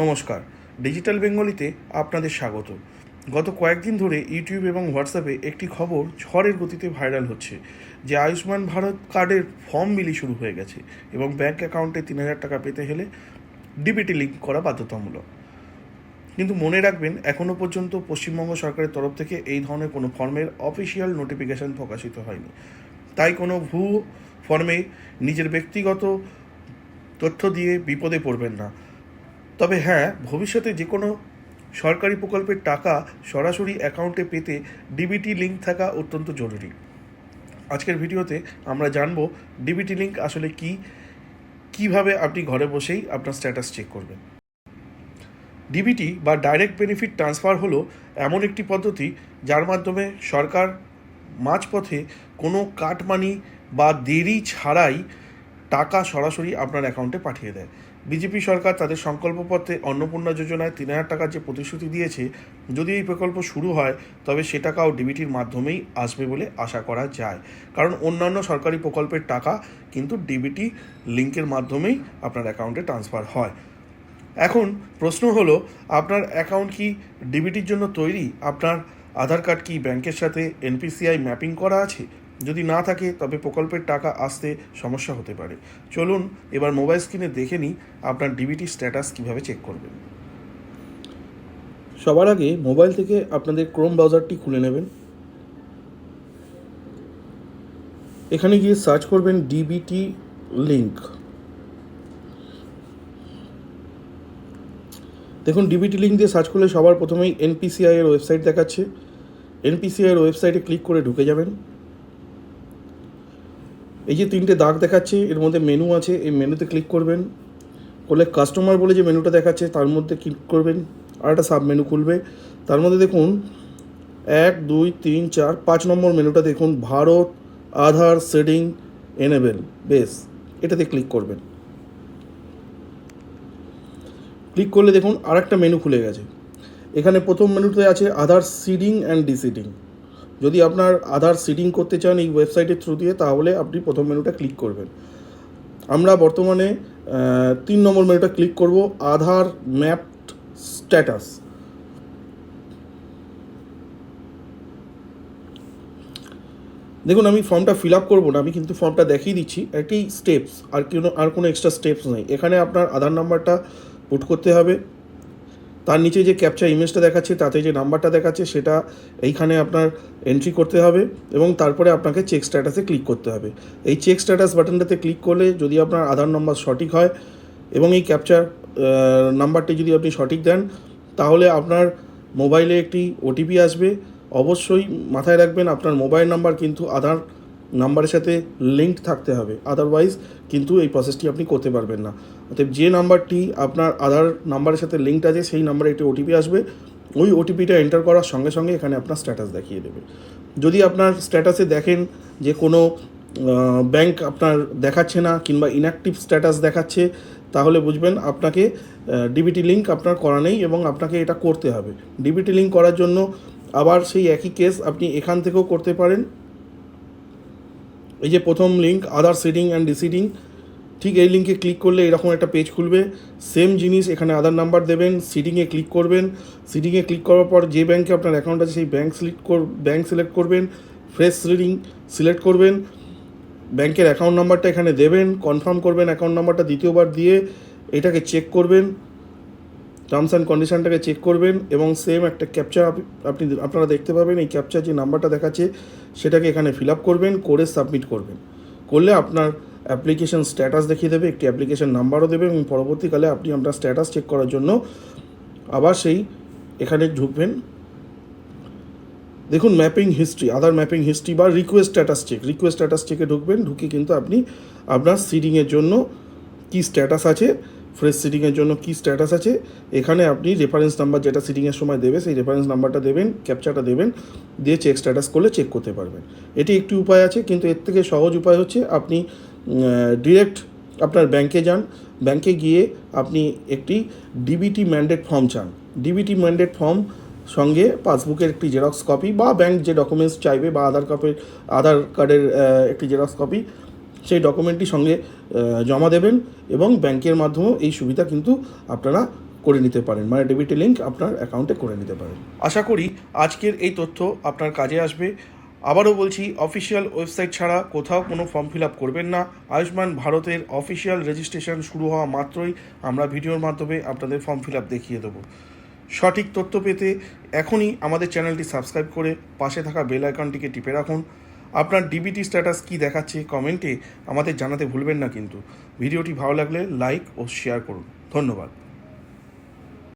নমস্কার, ডিজিটাল বেঙ্গলিতে আপনাদের স্বাগত। গত কয়েকদিন ধরে ইউটিউব এবং হোয়াটসঅ্যাপে একটি খবর ঝড়ের গতিতে ভাইরাল হচ্ছে যে আয়ুষ্মান ভারত কার্ডের ফর্ম বিলি শুরু হয়ে গেছে এবং ব্যাঙ্ক অ্যাকাউন্টে ৩,০০০ টাকা পেতে হলে ডিবিটি লিঙ্ক করা বাধ্যতামূলক। কিন্তু মনে রাখবেন, এখনও পর্যন্ত পশ্চিমবঙ্গ সরকারের তরফ থেকে এই ধরনের কোনো ফর্মের অফিসিয়াল নোটিফিকেশান প্রকাশিত হয়নি। তাই কোনো ফর্মে নিজের ব্যক্তিগত তথ্য দিয়ে বিপদে পড়বেন না। তবে হ্যাঁ, ভবিষ্যতে যে কোনো সরকারি প্রকল্পের টাকা সরাসরি অ্যাকাউন্টে পেতে ডিবিটি লিঙ্ক থাকা অত্যন্ত জরুরি। আজকের ভিডিওতে আমরা জানব ডিবিটি লিঙ্ক আসলে কিভাবে আপনি ঘরে বসেই আপনার স্ট্যাটাস চেক করবেন। ডিবিটি বা ডাইরেক্ট বেনিফিট ট্রান্সফার হলো এমন একটি পদ্ধতি যার মাধ্যমে সরকার মাঝপথে কোনো কাটমানি বা দেরি ছাড়াই টাকা সরাসরি আপনার অ্যাকাউন্টে পাঠিয়ে দেয়। বিজেপি সরকার তাদের সংকল্পপত্রে অন্নপূর্ণা যোজনায় ৩,০০০ টাকার যে প্রতিশ্রুতি দিয়েছে, যদি এই প্রকল্প শুরু হয় তবে সে টাকাও ডিবিটির মাধ্যমেই আসবে বলে আশা করা যায়। কারণ অন্যান্য সরকারি প্রকল্পের টাকা কিন্তু ডিবিটি লিঙ্কের মাধ্যমেই আপনার অ্যাকাউন্টে ট্রান্সফার হয়। এখন প্রশ্ন হলো, আপনার অ্যাকাউন্ট কি ডিবিটির জন্য তৈরি? আপনার আধার কার্ড কি ব্যাংকের সাথে এনপিসিআই ম্যাপিং করা আছে? যদি না থাকে তবে প্রকল্পের টাকা আসতে সমস্যা হতে পারে। চলুন এবার মোবাইল স্ক্রিনে দেখে নিই আপনার ডিবিটি স্ট্যাটাস কিভাবে চেক করবেন। সবার আগে মোবাইল থেকে আপনাদের ক্রোম ব্রাউজারটি খুলে নেবেন। এখানে গিয়ে সার্চ করবেন ডিবিটি লিঙ্ক। দেখুন, ডিবিটি লিঙ্ক দিয়ে সার্চ করলে সবার প্রথমেই এনপিসিআই এর ওয়েবসাইট দেখাচ্ছে। এনপিসিআই এর ওয়েবসাইটে ক্লিক করে ঢুকে যাবেন। এই যে 3টে দাগ দেখাচ্ছে, এর মধ্যে মেনু আছে, এই মেনুতে ক্লিক করবেন। করলে কাস্টমার বলে যে মেনুটা দেখাচ্ছে তার মধ্যে ক্লিক করবেন। আর একটা সাব মেনু খুলবে, তার মধ্যে দেখুন 1, 2, 3, 4, 5 নম্বর মেনুটা দেখুন, ভারত আধার সেডিং এনেবেল বেস, এটাতে ক্লিক করবেন। ক্লিক করলে দেখুন আর একটা মেনু খুলে গেছে। এখানে প্রথম মেনুতে আছে আধার সিডিং অ্যান্ড ডিসিডিং। যদি আপনার আধার সিডিং করতে চান এই ওয়েবসাইটের থ্রু দিয়ে, তাহলে আপনি প্রথম মেনুটা ক্লিক করবেন। আমরা বর্তমানে 3 নম্বর মেনুটা ক্লিক করব, আধার ম্যাপড স্ট্যাটাস। দেখুন, আমি ফর্মটা ফিল আপ করবো না, আমি কিন্তু ফর্মটা দেখিয়ে দিচ্ছি। একটি স্টেপস, আর কোনো এক্সট্রা স্টেপস নেই। এখানে আপনার আধার নাম্বারটা পুট করতে হবে, তার নিচে যে ক্যাপচার ইমেজটা দেখাচ্ছে তাতে যে নাম্বারটা দেখাচ্ছে সেটা এইখানে আপনার এন্ট্রি করতে হবে এবং তারপরে আপনাকে চেক স্ট্যাটাসে ক্লিক করতে হবে। এই চেক স্ট্যাটাস বাটনটাতে ক্লিক করলে যদি আপনার আধার নম্বর সঠিক হয় এবং এই ক্যাপচার নাম্বারটি যদি আপনি সঠিক দেন, তাহলে আপনার মোবাইলে একটি ওটিপি আসবে। অবশ্যই মাথায় রাখবেন, আপনার মোবাইল নাম্বার কিন্তু আধার নাম্বারের সাথে লিঙ্কড থাকতে হবে, আদারওয়াইজ কিন্তু এই প্রসেসটি আপনি করতে পারবেন না। অতএব যে নাম্বারটি আপনার আধার নাম্বারের সাথে লিঙ্কড আছে সেই নাম্বারে একটি ওটিপি আসবে। ওই ওটিপিটা এন্টার করার সঙ্গে সঙ্গে এখানে আপনার স্ট্যাটাস দেখিয়ে দেবে। যদি আপনার স্ট্যাটাসে দেখেন যে কোনো ব্যাংক আপনার দেখাচ্ছে না কিংবা ইনঅ্যাক্টিভ স্ট্যাটাস দেখাচ্ছে, তাহলে বুঝবেন আপনাকে ডিবিটি লিঙ্ক আপনার করা নেই এবং আপনাকে এটা করতে হবে। ডিবিটি লিঙ্ক করার জন্য আবার সেই একই কেস আপনি এখান থেকেও করতে পারেন। এই যে প্রথম লিঙ্ক আধার সিডিং অ্যান্ড ডিসিডিং, ঠিক এই লিঙ্কে ক্লিক করলে এরকম একটা পেজ খুলবে। সেম জিনিস, এখানে আধার নাম্বার দেবেন, সিডিংয়ে ক্লিক করবেন। সিডিংয়ে ক্লিক করার পর যে ব্যাংকে আপনার অ্যাকাউন্ট আছে সেই ব্যাংক সিলেক্ট করবেন, ফ্রেশ সিডিং সিলেক্ট করবেন, ব্যাংকের অ্যাকাউন্ট নাম্বারটা এখানে দেবেন, কনফার্ম করবেন অ্যাকাউন্ট নাম্বারটা দ্বিতীয়বার দিয়ে এটাকে চেক করবেন, টার্মস অ্যান্ড কন্ডিশনটাকে চেক করবেন এবং সেম একটা ক্যাপচার আপনারা দেখতে পাবেন। এই ক্যাপচার যে নাম্বারটা দেখাচ্ছে সেটাকে এখানে ফিল আপ করবেন, করে সাবমিট করবেন। করলে আপনার অ্যাপ্লিকেশন স্ট্যাটাস দেখিয়ে দেবে, একটি অ্যাপ্লিকেশন নাম্বারও দেবে এবং পরবর্তীকালে আপনি আপনার স্ট্যাটাস চেক করার জন্য আবার সেই এখানে ঢুকবেন। দেখুন ম্যাপিং হিস্ট্রি, আধার ম্যাপিং হিস্ট্রি বা রিকোয়েস্ট স্ট্যাটাস চেকে ঢুকবেন। ঢুকে কিন্তু আপনি আপনার সিডিংয়ের জন্য কী স্ট্যাটাস আছে, ফ্রেশ সিডিংয়ের জন্য কী স্ট্যাটাস আছে, এখানে আপনি রেফারেন্স নাম্বার যেটা সিডিংয়ের সময় দেবে সেই রেফারেন্স নাম্বারটা দেবেন, ক্যাপচারটা দেবেন, দিয়ে চেক স্ট্যাটাস করলে চেক করতে পারবেন। এটি একটি উপায় আছে, কিন্তু এর থেকে সহজ উপায় হচ্ছে আপনি ডিরেক্ট আপনার ব্যাংকে যান। ব্যাংকে গিয়ে আপনি একটি ডিবিটি ম্যান্ডেট ফর্ম চান। ডিবিটি ম্যান্ডেট ফর্ম সঙ্গে পাসবুকের একটি জেরক্স কপি বা ব্যাংক যে ডকুমেন্টস চাইবে বা আধার কার্ডের একটি জেরক্স কপি, সেই ডকুমেন্টটি সঙ্গে জমা দেবেন এবং ব্যাংকের মাধ্যমেও এই সুবিধা কিন্তু আপনারা করে নিতে পারেন, মানে ডেবিটের লিঙ্ক আপনার অ্যাকাউন্টে করে নিতে পারেন। আশা করি আজকের এই তথ্য আপনার কাজে আসবে। আবারও বলছি, অফিসিয়াল ওয়েবসাইট ছাড়া কোথাও কোনো ফর্ম ফিল আপ করবেন না। আয়ুষ্মান ভারতের অফিসিয়াল রেজিস্ট্রেশন শুরু হওয়া মাত্রই আমরা ভিডিওর মাধ্যমে আপনাদের ফর্ম ফিল আপ দেখিয়ে দেবো। সঠিক তথ্য পেতে এখনই আমাদের চ্যানেলটি সাবস্ক্রাইব করে পাশে থাকা বেল আইকনটিকে টিপে রাখুন। আপনার ডিবিটি স্ট্যাটাস কী দেখাচ্ছে কমেন্টে আমাদের জানাতে ভুলবেন না কিন্তু। ভিডিওটি ভালো লাগলে লাইক ও শেয়ার করুন। ধন্যবাদ।